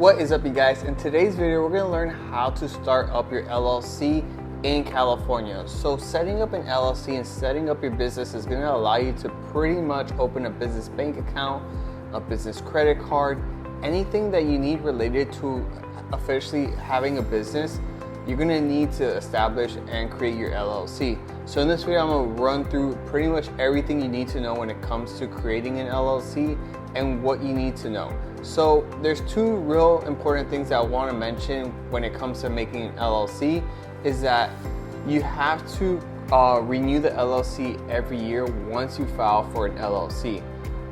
What is up, you guys? In today's video, we're going to learn how to start up your LLC in California. So setting up an LLC and setting up your business is going to allow you to pretty much open a business bank account, a business credit card, anything that you need related to officially having a business. You're going to need to establish and create your LLC. So in this video, I'm going to run through pretty much everything you need to know when it comes to creating an LLC and what you need to know. So there's two real important things that I want to mention when it comes to making an LLC is that you have to renew the LLC every year once you file for an LLC.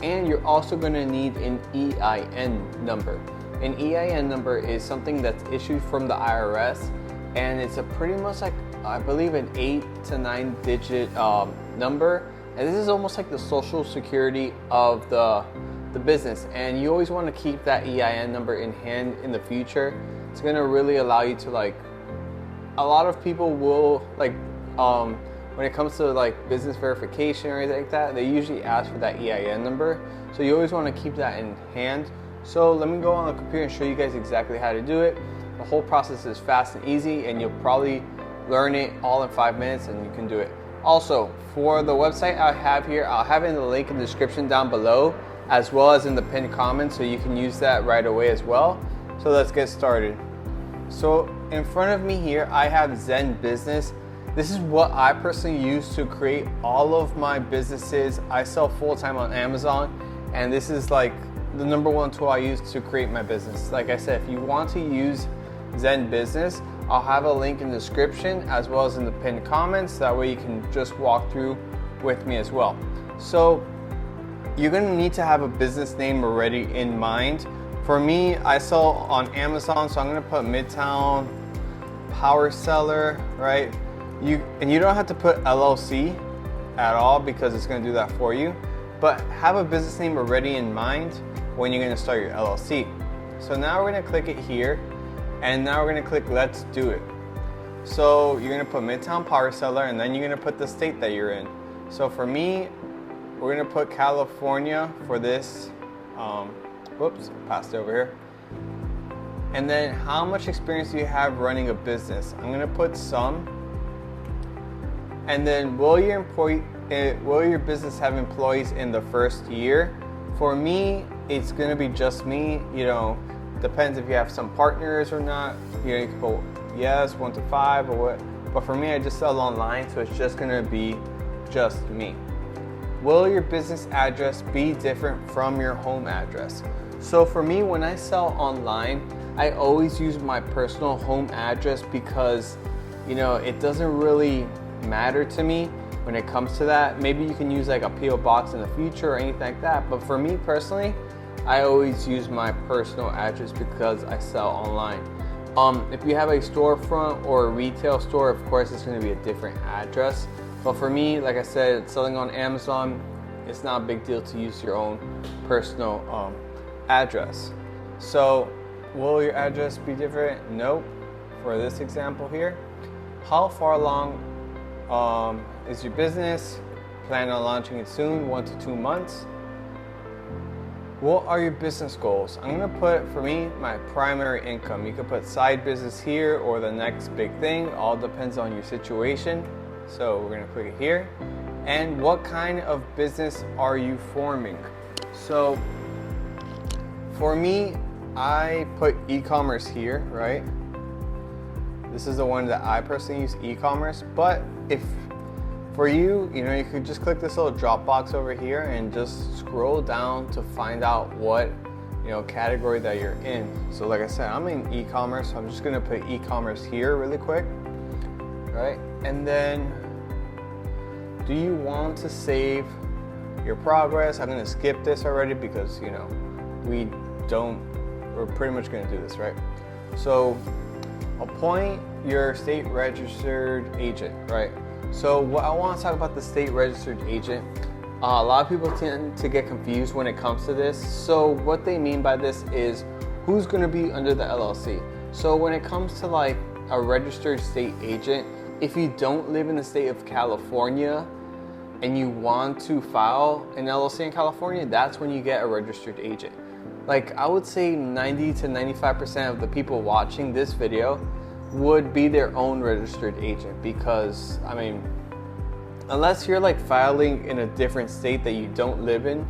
And you're also going to need an EIN number. An EIN number is something that's issued from the IRS, and it's a pretty much like, I believe, an 8 to 9 digit number. And this is almost like the social security of the business, and you always want to keep that EIN number in hand in the future. It's going to really allow you to, like, a lot of people will, like, when it comes to like business verification or anything like that, they usually ask for that EIN number, so you always want to keep that in hand. So let me go on the computer and show you guys exactly how to do it. The whole process is fast and easy, and you'll probably learn it all in 5 minutes, and you can do it. Also, for the website I have here, I'll have it in the link in the description down below, as well as in the pinned comment, so you can use that right away as well. So let's get started. So in front of me here, I have Zen Business. This is what I personally use to create all of my businesses. I sell full-time on Amazon, and this is like the #1 tool I use to create my business. Like I said, if you want to use Zen Business, I'll have a link in the description as well as in the pinned comments. That way you can just walk through with me as well. So you're going to need to have a business name already in mind. For me, I sell on Amazon, so I'm going to put Midtown Power Seller, right? And you don't have to put LLC at all because it's going to do that for you. But have a business name already in mind when you're going to start your LLC. So now we're going to click it here, and now we're going to click Let's Do It. So you're going to put Midtown Power Seller, and then you're going to put the state that you're in. So for me, we're going to put California for this. Whoops, passed over here. And then how much experience do you have running a business? I'm going to put some. And then will your business have employees in the first year? For me, it's going to be just me. You know, depends if you have some partners or not. You know, you can put yes, 1 to 5 or what. But for me, I just sell online, so it's just going to be just me. Will your business address be different from your home address? So for me, when I sell online, I always use my personal home address because, you know, it doesn't really matter to me when it comes to that. Maybe you can use like a PO box in the future or anything like that. But for me personally, I always use my personal address because I sell online. If you have a storefront or a retail store, of course, it's going to be a different address. But for me, like I said, selling on Amazon, it's not a big deal to use your own personal address. So will your address be different? Nope. For this example here, how far along is your business? Plan on launching it soon, 1 to 2 months. What are your business goals? I'm going to put, for me, my primary income. You could put side business here or the next big thing. All depends on your situation. So we're going to click it here. And what kind of business are you forming? So for me, I put e-commerce here, right? This is the one that I personally use, e-commerce. But if for you, you know, you could just click this little drop box over here and just scroll down to find out what, you know, category that you're in. So like I said, I'm in e-commerce, so I'm just gonna put e-commerce here really quick, right? And then, do you want to save your progress? I'm gonna skip this already because, you know, we're pretty much gonna do this, right? So appoint your state registered agent, right? So what I want to talk about the state registered agent. A lot of people tend to get confused when it comes to this. So what they mean by this is who's going to be under the LLC. So when it comes to like a registered state agent, if you don't live in the state of California and you want to file an LLC in California, that's when you get a registered agent. like I would say 90 to 95% of the people watching this video would be their own registered agent, because I mean, unless you're like filing in a different state that you don't live in,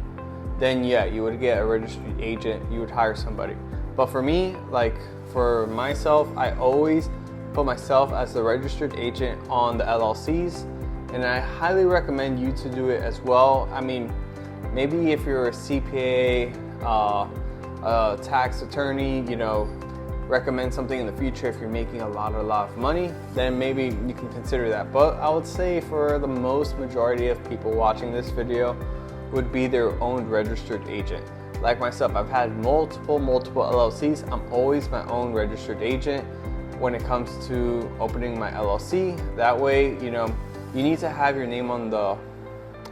then yeah, you would get a registered agent, you would hire somebody. But for me, like for myself, I always put myself as the registered agent on the LLCs, and I highly recommend you to do it as well. I mean, maybe if you're a CPA, a tax attorney, you know, recommend something in the future. If you're making a lot of money, then maybe you can consider that. But I would say for the most majority of people watching this video would be their own registered agent. Like myself, I've had multiple LLCs. I'm always my own registered agent when it comes to opening my LLC. That way, you know, you need to have your name on the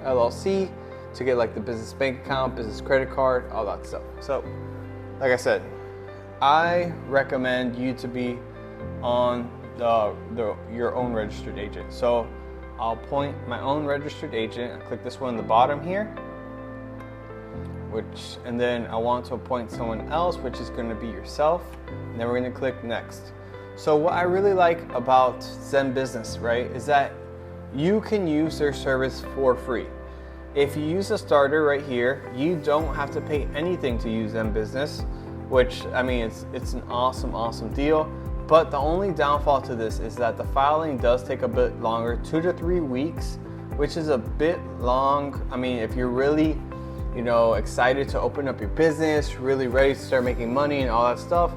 LLC to get like the business bank account, business credit card, all that stuff. So, like I said, I recommend you to be on your own registered agent. So I'll point my own registered agent. I click this one on the bottom here, and then I want to appoint someone else, which is going to be yourself. And then we're going to click next. So what I really like about Zen Business, right, is that you can use their service for free. If you use a starter right here, you don't have to pay anything to use Zen Business, which, I mean, it's an awesome deal. But the only downfall to this is that the filing does take a bit longer, 2 to 3 weeks, which is a bit long. I mean, if you're really, you know, excited to open up your business, really ready to start making money and all that stuff,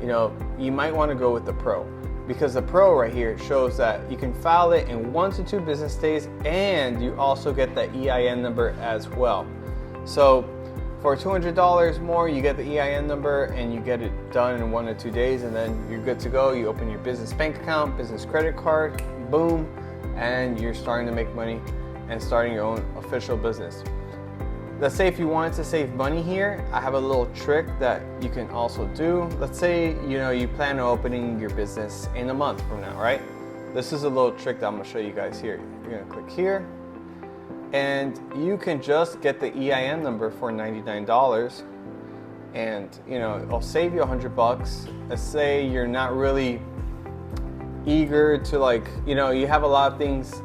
you know, you might want to go with the Pro, because the Pro right here shows that you can file it in 1 to 2 business days, and you also get the EIN number as well. So for $200 more, you get the EIN number and you get it done in 1 to 2 days, and then you're good to go. You open your business bank account, business credit card, boom, and you're starting to make money and starting your own official business. Let's say if you wanted to save money here, I have a little trick that you can also do. Let's say, you know, you plan on opening your business in a month from now, right? This is a little trick that I'm gonna show you guys here. You're gonna click here, and you can just get the EIN number for $99, and you know, it'll save you $100. Let's say you're not really eager to, like, you know, you have a lot of things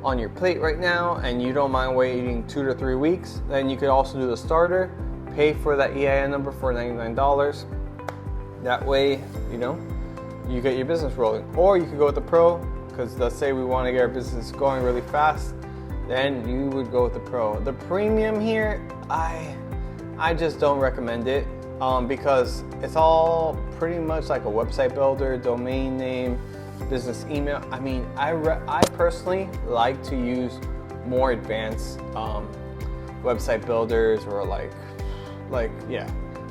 on your plate right now and you don't mind waiting 2 to 3 weeks, then you could also do the starter, pay for that EIN number for $99. That way, you know, you get your business rolling. Or you could go with the Pro, because let's say we want to get our business going really fast, then you would go with the Pro. The Premium here, I just don't recommend it, because it's all pretty much like a website builder, domain name, business email. I mean, I personally like to use more advanced website builders, or like yeah,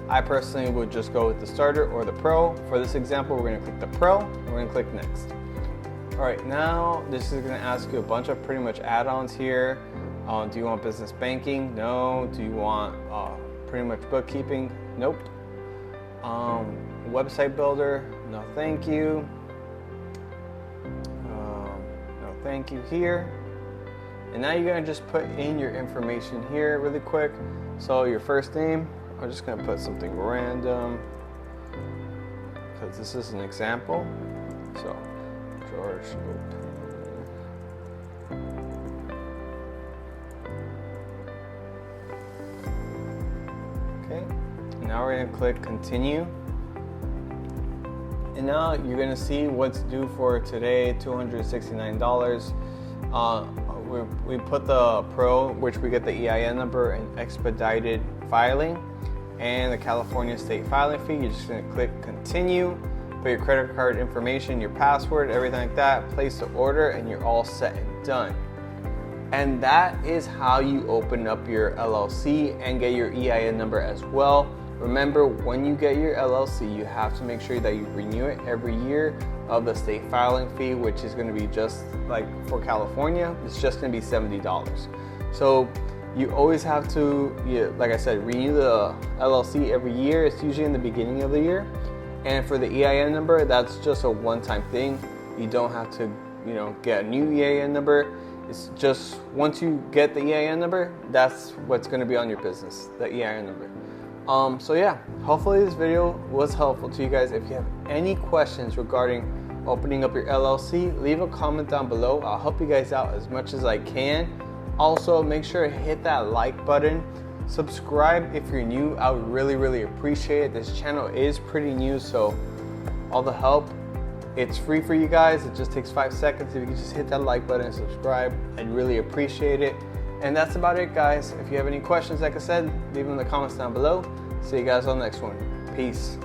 I personally would just go with the starter or the Pro. For this example, we're going to click the Pro and we're going to click next. All right, now this is going to ask you a bunch of pretty much add-ons here. Do you want business banking? No. Do you want pretty much bookkeeping? Nope. Website builder? No, thank you. No, thank you here. And now you're going to just put in your information here really quick. So your first name, I'm just going to put something random because this is an example. So George. Okay, now we're going to click continue. And now you're going to see what's due for today, $269. We put the Pro, which we get the EIN number and expedited filing, and the California state filing fee. You're just going to click continue, put your credit card information, your password, everything like that, place the order, and you're all set and done. And that is how you open up your LLC and get your EIN number as well. Remember, when you get your LLC, you have to make sure that you renew it every year of the state filing fee, which is going to be just like for California, it's just going to be $70. So you always have to, like I said, renew the LLC every year. It's usually in the beginning of the year. And for the EIN number, that's just a one-time thing. You don't have to, get a new EIN number. It's just once you get the EIN number, that's what's going to be on your business, the EIN number. So yeah, hopefully this video was helpful to you guys. If you have any questions regarding opening up your LLC, leave a comment down below. I'll help you guys out as much as I can. Also, make sure to hit that like button. Subscribe if you're new. I would really appreciate it. This channel is pretty new, so all the help, it's free for you guys. It just takes 5 seconds. If you can just hit that like button and subscribe, I'd really appreciate it. And that's about it, guys. If you have any questions, like I said, leave them in the comments down below. See you guys on the next one. Peace.